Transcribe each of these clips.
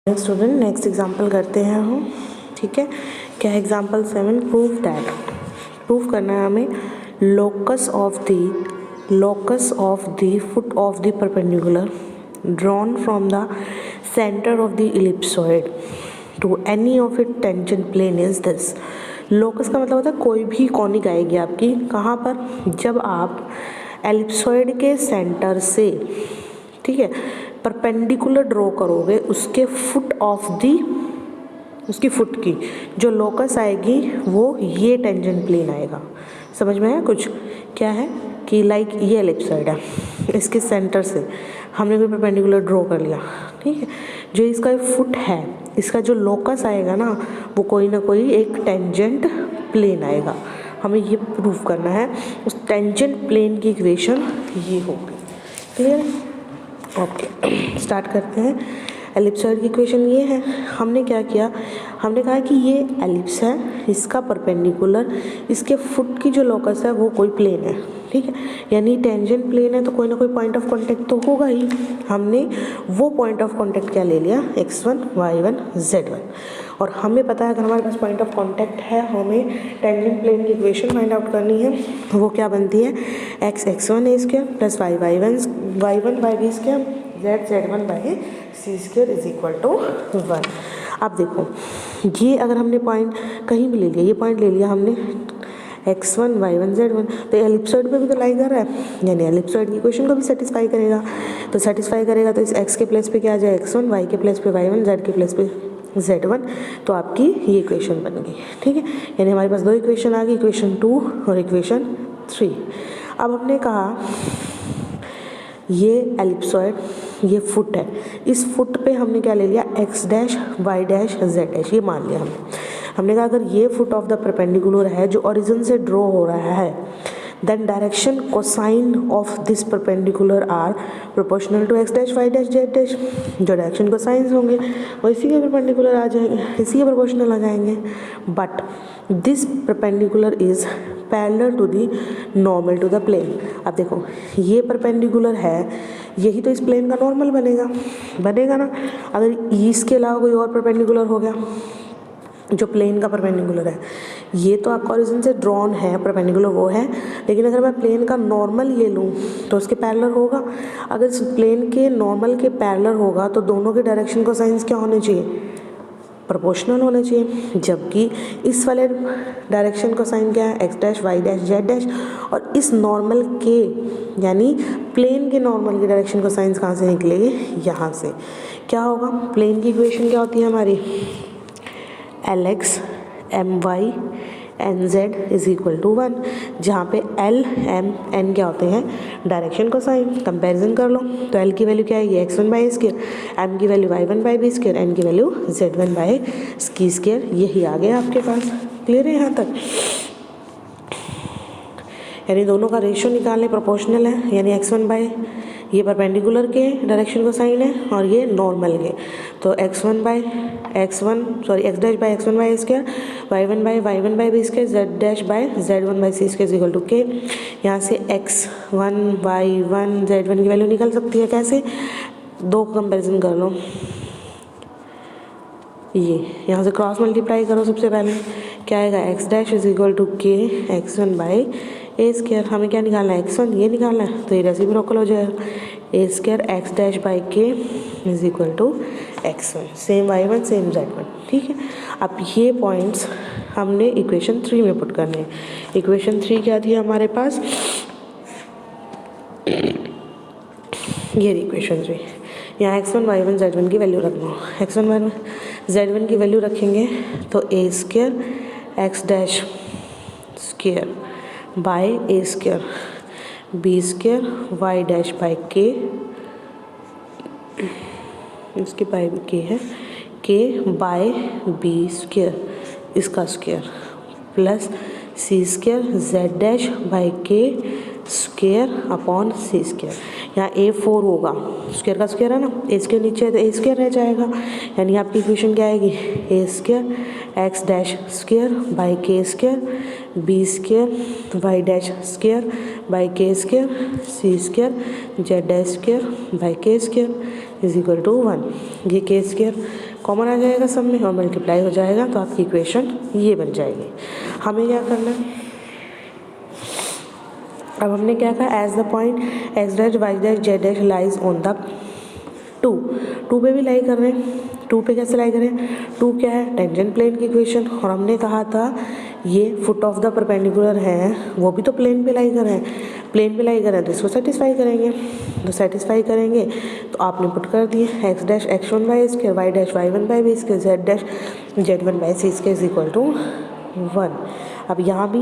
Student next example करते हैं हम। ठीक है, क्या है एग्जाम्पल 7? प्रूफ करना है हमें locus of the foot of the perpendicular drawn from the centre of the ellipsoid to any of it tangent plane is this. Locus का मतलब होता है कोई भी कॉनिक आएगी आपकी कहाँ पर, जब आप एलिप्सॉइड के सेंटर से, ठीक है, परपेंडिकुलर ड्रॉ करोगे उसके उसकी फुट की जो लोकस आएगी वो ये टेंजेंट प्लेन आएगा। समझ में आया कुछ? क्या है कि लाइक ये एलिप्सॉइड है, इसके सेंटर से हमने कोई परपेंडिकुलर ड्रॉ कर लिया, ठीक है, जो इसका फुट है इसका जो लोकस आएगा ना वो कोई ना कोई एक टेंजेंट प्लेन आएगा। हमें ये प्रूफ करना है, उस टेंजेंट प्लेन की इक्वेशन ये होगी। क्लियर है? ओके, स्टार्ट करते हैं। एलिप्सॉइड की इक्वेशन ये है। हमने क्या किया, हमने कहा कि ये एलिप्स है, इसका परपेंडिकुलर इसके फुट की जो लोकस है वो कोई प्लेन है, ठीक है, यानी टेंजेंट प्लेन है तो कोई ना कोई पॉइंट ऑफ कांटेक्ट तो होगा ही। हमने वो पॉइंट ऑफ कांटेक्ट क्या ले लिया, x1 y1 z1। और हमें पता है अगर हमारे पास पॉइंट ऑफ कांटेक्ट है हमें टेंजेंट प्लेन की इक्वेशन फाइंड आउट करनी है। वो क्या बनती है, x1 a square plus y1 by b square z1 by c square is equal to 1। अब देखो ये अगर हमने पॉइंट कहीं भी ले लिया, ये पॉइंट ले लिया हमने x1 y1 z1, तो एलिप्सॉइड पे भी तो लाई कर रहा है, यानी एलिप्सॉइड की इक्वेशन को भी सेटिस्फाई करेगा। तो इस x के प्लेस पे क्या आ जाए x1, y के प्लेस पे y1, z के प्लेस पे z1, तो आपकी ये इक्वेशन बन गई। ठीक है, यानी हमारे पास दो इक्वेशन आ गई, इक्वेशन 2 और इक्वेशन 3। अब हमने कहा ये एलिप्सॉइड ये फुट है, इस फुट पे हमने क्या ले लिया x dash y dash z dash, ये मान लिया हमने कहा अगर ये फुट ऑफ द परपेंडिकुलर है जो ओरिजिन से ड्रॉ हो रहा है, then direction cosine of this perpendicular are proportional to x dash y dash z dash. जो डायरेक्शन कोसाइंस होंगे वो इसी के परपेंडिकुलर आ जाएंगे, इसी के प्रोपोर्शनल आ जाएंगे। But this perpendicular is parallel to the normal to the plane. अब देखो ये परपेंडिकुलर है, यही तो इस प्लेन का नॉर्मल बनेगा ना। अगर इसके अलावा कोई और परपेंडिकुलर हो गया जो प्लेन का परपेंडिकुलर है, ये तो आपका ओरिजिन से ड्रॉन है परपेंडिकुलर वो है, लेकिन अगर मैं प्लेन का नॉर्मल ये लूँ तो उसके पैरेलल होगा। अगर इस प्लेन के नॉर्मल के पैरेलल होगा तो दोनों के डायरेक्शन कोसाइंस क्या होने चाहिए, प्रोपोर्शनल होने चाहिए। जबकि इस वाले डायरेक्शन कोसाइन क्या है, x dash y dash z dash, और इस नॉर्मल के यानी प्लेन के नॉर्मल के डायरेक्शन कोसाइंस कहाँ से निकलेंगे, यहाँ से। क्या होगा, प्लेन की इक्वेशन क्या होती है हमारी, Lx my nz is equal to 1, जहाँ पे L M N क्या होते हैं, डायरेक्शन कोसाइन। कंपैरिजन कर लो तो L की वैल्यू क्या आएगी, x1 बाई स्क्वायर, M की value y1 by b square, N की value z1 by ski square. यही आ गया आपके पास। क्लियर है यहाँ तक? यानी दोनों का रेशियो निकालने प्रोपोर्शनल है, यानी x1 बाई ये परपेंडिकुलर के डायरेक्शन को साइन है और ये नॉर्मल के, तो x dash by x1 by square, y1 by b square, z dash by z1 by c square equal to k। यहाँ से x1 y1 z1 की वैल्यू निकल सकती है कैसे, दो कंपैरिजन कर लो, ये यहाँ से क्रॉस मल्टीप्लाई करो। सबसे पहले क्या आएगा, x dash is equal to k x1 by a square. हमें क्या निकालना है, x1 ये निकालना है, तो ये रेसिप्रोकल हो जाएगा, a square x dash by k is equal to x1, same y1 same z1। ठीक है, अब ये पॉइंट्स हमने इक्वेशन 3 में पुट करने हैं। इक्वेशन 3 क्या थी हमारे पास, ये इक्वेशन 3। यहाँ x1 y1 z1 की वैल्यू रखना, x1 y1 z1 की वैल्यू रखेंगे तो a square x dash square by a square b square y dash by k, इसके बाई के है के बाई बी स्क्वायर इसका square plus c square z dash by k square upon c square. यहाँ A4 होगा, square का square है ना, ए square नीचे है तो ए स्क्वायर रह जाएगा, यानी आपकी इक्वेशन क्या आएगी, a square x dash square by k square b square y dash square by k square c square z dash square by k square is equal to 1। ये के स्क्वायर कॉमन आ जाएगा सब में और मल्टीप्लाई हो जाएगा, तो आपकी इक्वेशन ये बन जाएगी। हमें क्या करना है, अब हमने क्या कहा, as the point x dash y dash z dash lies on the two पे भी लाई कर रहे हैं। टू पे कैसे लाई करें, टू क्या है, टेंजेंट प्लेन की इक्वेशन, और हमने कहा था ये फुट ऑफ द परपेंडिकुलर है, वो भी तो प्लेन पे लाई कर रहे हैं, प्लेन पे लाई कर रहे हैं तो इसको सेटिस्फाई करेंगे। तो सेटिस्फाई करेंगे तो आपने पुट कर दिए x dash x one by square, y dash y one by b square, z dash z one by c square is equal to 1। अब यहाँ भी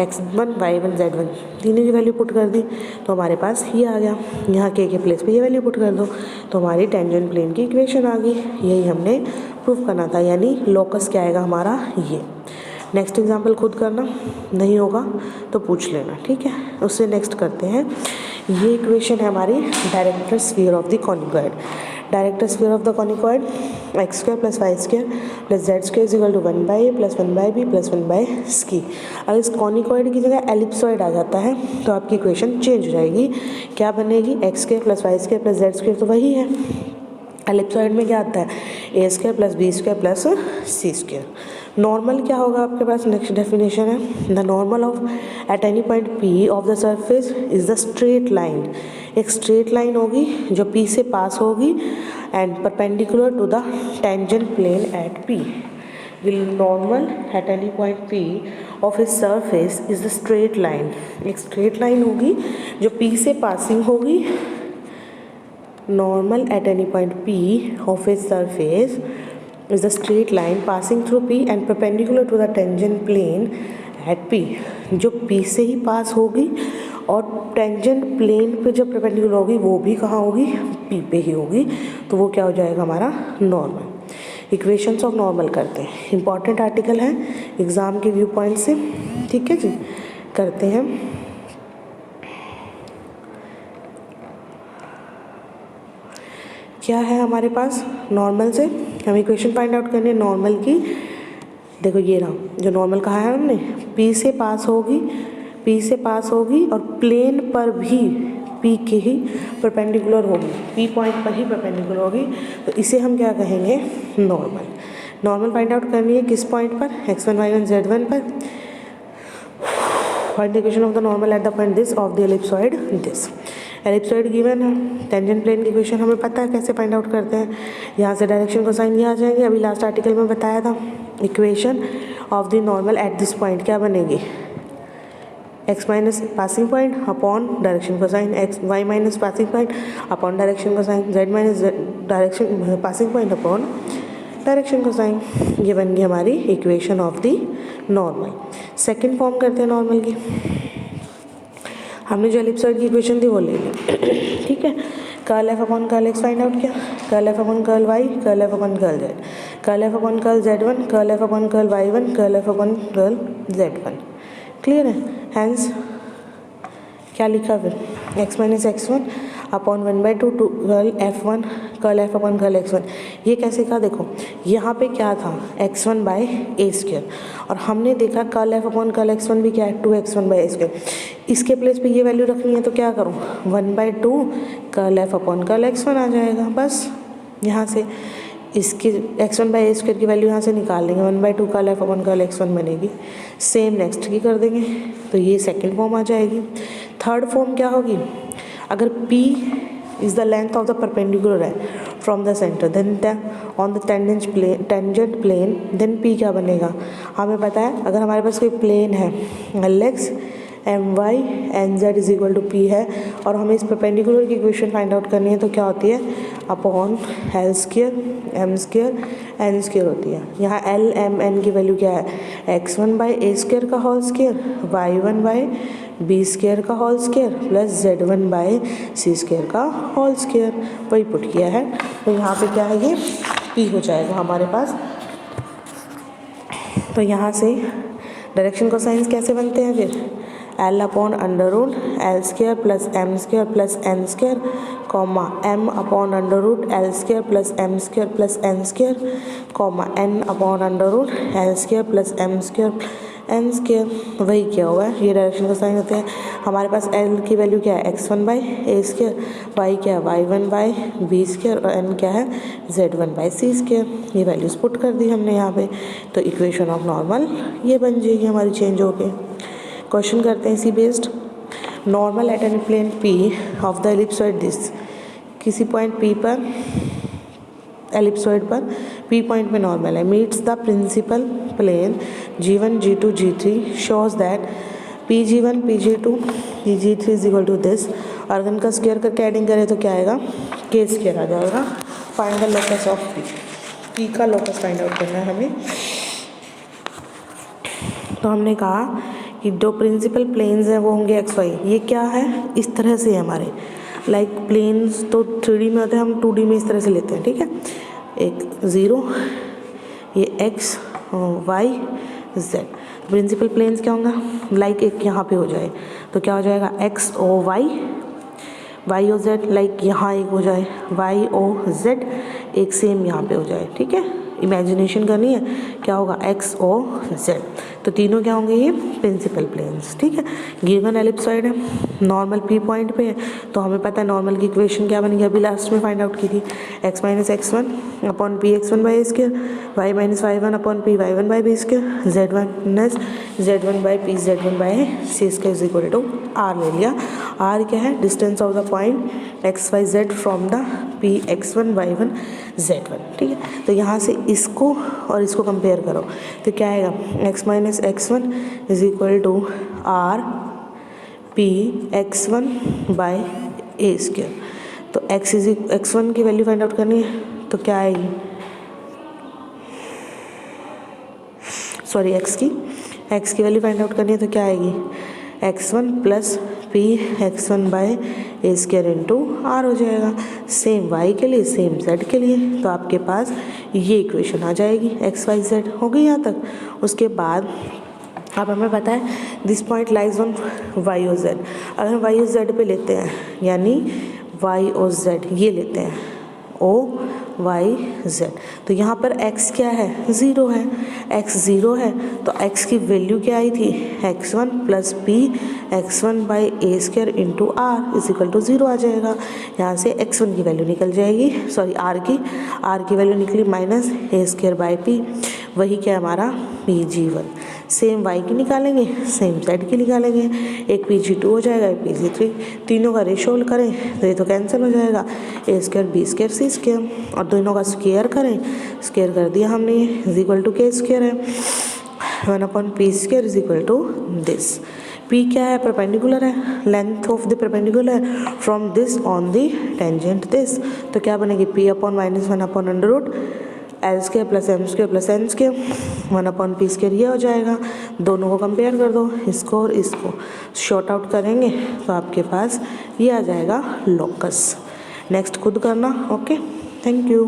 x1 y1 z1 तीनों की वैल्यू पुट कर दी तो हमारे पास ये आ गया। यहाँ के प्लेस पे ये वैल्यू पुट कर दो तो हमारी टेंजेंट प्लेन की इक्वेशन आ गई। यही हमने प्रूफ करना था, यानी लोकस क्या आएगा हमारा ये। नेक्स्ट एग्जांपल खुद करना, नहीं होगा तो पूछ लेना, ठीक है। उससे नेक्स्ट करते हैं, ये इक्वेशन है हमारी director sphere of the conicoid. Director sphere of the conicoid x square plus y square plus z square is equal to 1/a plus 1/b plus 1/c। अगर इस कॉनिकॉइड की जगह एलिप्सॉइड आ जाता है तो आपकी इक्वेशन चेंज हो जाएगी। क्या बनेगी, x square plus y square plus z square तो वही है, एलिप्सॉइड में क्या आता है, a square plus b square plus c square. Normal क्या होगा आपके पास, नेक्स्ट डेफिनेशन है, the normal of at any point p of the surface is the straight line. एक स्ट्रेट लाइन होगी जो पी से पास होगी and perpendicular to the tangent plane at p. The normal at any point p of इस surface is the straight line. एक straight line होगी जो p से पासिंग होगी। Normal at any point P of its surface is the straight line passing through P and perpendicular to the tangent plane at P। जो P से ही पास होगी और tangent plane पे जब परपेंडिकुलर होगी वो भी कहाँ होगी, P पे ही होगी, तो वो क्या हो जाएगा हमारा नॉर्मल। इक्वेशंस ऑफ नॉर्मल करते हैं, इंपॉर्टेंट आर्टिकल है एग्ज़ाम के व्यू पॉइंट से, ठीक है जी। करते हैं, क्या है हमारे पास, नॉर्मल से हम इक्वेशन फाइंड आउट करनी है नॉर्मल की। देखो ये रहा, जो नॉर्मल कहा है हमने, पी से पास होगी, पी से पास होगी और प्लेन पर भी पी के ही परपेंडिकुलर होगी, पी पॉइंट पर ही परपेंडिकुलर होगी, तो इसे हम क्या कहेंगे, नॉर्मल। नॉर्मल फाइंड आउट करनी है किस पॉइंट पर, x1 y1 z1 पर। Find the equation of the normal at the point this of the ellipsoid this. Ellipsoid given है, टेंजेंट प्लेन की इक्वेशन हमें पता है कैसे फाइंड आउट करते हैं। यहाँ से डायरेक्शन कोसाइन ये आ जाएंगे, अभी लास्ट आर्टिकल में बताया था। Equation of the normal at this point क्या बनेगी, x minus passing point upon direction cosine, x y minus passing point upon direction cosine, z minus direction passing point upon direction cosine. ये बन गई हमारी equation of the normal. Second form करते हैं normal की। हमने जो एलिप्सॉइड की इक्वेशन थी वो ले ली, ठीक है। Curl f upon curl x find out किया, curl f upon curl y, curl f upon curl z, curl f upon curl z1, curl f upon curl y1, curl f upon curl z1। Clear है, hence क्या लिखा फिर, x minus x1 upon 1/2 to curl f1, curl f upon curl x1। ये कैसे कहा, देखो यहाँ पे क्या था, x1 बाई ए स्क्वायर, और हमने देखा curl f upon curl x1 भी क्या है, 2x1 बाई ए स्क्वायर। इसके प्लेस पे ये वैल्यू रखनी है तो क्या करूँ, 1/2 curl f upon curl x1 आ जाएगा। बस यहाँ से इसकी x1 बाई ए स्क्वायर की वैल्यू यहाँ से निकाल लेंगे, 1/2 curl f upon curl x1 बनेगी। सेम नेक्स्ट की कर देंगे तो ये सेकेंड फॉर्म आ जाएगी। थर्ड फॉर्म क्या होगी, अगर P is the length of the perpendicular है from the centre then on the tangent plane then P क्या बनेगा, हमें पता है अगर हमारे पास कोई प्लेन है Lx My Nz is equal to P है और हमें इस परपेंडिकुलर की इक्वेशन फाइंड आउट करनी है तो क्या होती है, upon L square M square N square होती है। यहाँ L M N की वैल्यू क्या है, x1 बाई ए स्क्वायर का whole square, y1 by b square का whole square plus z1 by c square का होल स्क्वायर, वही पुट किया है। तो यहाँ पे क्या है, ये P हो जाएगा हमारे पास। तो यहाँ से डायरेक्शन कोसाइंस कैसे बनते हैं फिर, L upon under root l square plus m square plus n square, comma M upon under root l square plus m square plus n square, comma N upon under root l square plus m square n square, वही क्या होगा, ये direction का sign होते हैं। हमारे पास L की value क्या है, x1 by a square, Y क्या है, y1 बाई बी स्क्वायर, और एन क्या है, z1 बाई सी स्क्वायर। ये वैल्यूज़ पुट कर दी हमने यहाँ पे, तो इक्वेशन ऑफ नॉर्मल ये बन जाएगी हमारी चेंज होके। क्वेश्चन करते हैं इसी based. Normal at any plane p of the ellipsoid this, किसी पॉइंट p पर, एलिप्सॉइड पर p पॉइंट में नॉर्मल है, meets the principal plane g1 g2 g3, shows that pg1 pg2 pg3 is equal to this. और अगर इनका square करके adding करें तो क्या आएगा, k स्क्वायर आ जाएगा। Find the locus of p का लोकस फाइंड आउट करना है हमें। तो हमने कहा कि जो प्रिंसिपल प्लेन्स हैं वो होंगे एक्स वाई। ये क्या है, इस तरह से है हमारे, लाइक प्लेन्स तो 3D में होते हैं, हम 2D में इस तरह से लेते हैं, ठीक है। एक 0, ये x y z। Principal planes क्या होगा, लाइक एक यहाँ पे हो जाए तो क्या हो जाएगा, x o y, y o z, like यहाँ एक हो जाए y o z, एक सेम यहाँ पे हो जाए, ठीक है। इमेजिनेशन करनी है, क्या होगा, x o z। तो तीनों क्या होंगे, ये प्रिंसिपल प्लेन्स, ठीक है। गिवन एलिप्सॉइड है, नॉर्मल p पॉइंट पे है, तो हमें पता है नॉर्मल की इक्वेशन क्या बनेगी, अभी लास्ट में फाइंड आउट की थी, x minus x1 upon p x1 by square, y minus y1 upon p y1 by b square, z minus z1 by p z1 by c square is equal to r ले लिया। r क्या है, distance of the point x y z from the p x1 y1 z1, ठीक है। तो यहाँ से इसको और इसको कंपेयर करो तो क्या आएगा, x minus x1 is equal to r p x1 by a square. तो x1 की वैल्यू फाइंड आउट करनी है तो क्या आएगी, सॉरी x की वैल्यू फाइंड आउट करनी है तो क्या आएगी, x1 plus p x1 by a square into r हो जाएगा। सेम y के लिए, सेम z के लिए, तो आपके पास ये इक्वेशन आ जाएगी, x y z हो गई यहाँ तक। उसके बाद अब हमें पता है this point lies on y o z। अगर y o z पे लेते हैं, यानी y o z ये लेते हैं o y z, तो यहाँ पर x क्या है, 0 है, x 0 है, तो x की वैल्यू क्या आई थी, x1 plus p x1 by a square into r is equal to 0 आ जाएगा। यहाँ से x1 की वैल्यू निकल जाएगी, सॉरी r की वैल्यू निकली minus a square by p, वही क्या हमारा pg1। सेम y की निकालेंगे, सेम z की निकालेंगे, एक pg2 हो जाएगा, एक pg3, तीनों का रेशोल करें तो ये तो कैंसिल हो जाएगा, a square b square c square, और दोनों का स्क्वायर करें, स्क्वायर कर दिया हमने, is equal to k square है, 1 upon p square is equal to this. p क्या है, परपेंडिकुलर है, length of the perpendicular from this on the tangent this, तो क्या बनेगी, p upon minus 1 upon under root l square plus m square plus n square, 1 upon p square ये हो जाएगा। दोनों को कंपेयर कर दो, इसको और इसको शॉर्ट आउट करेंगे तो आपके पास ये आ जाएगा लोकस। नेक्स्ट खुद करना, ओके, थैंक यू।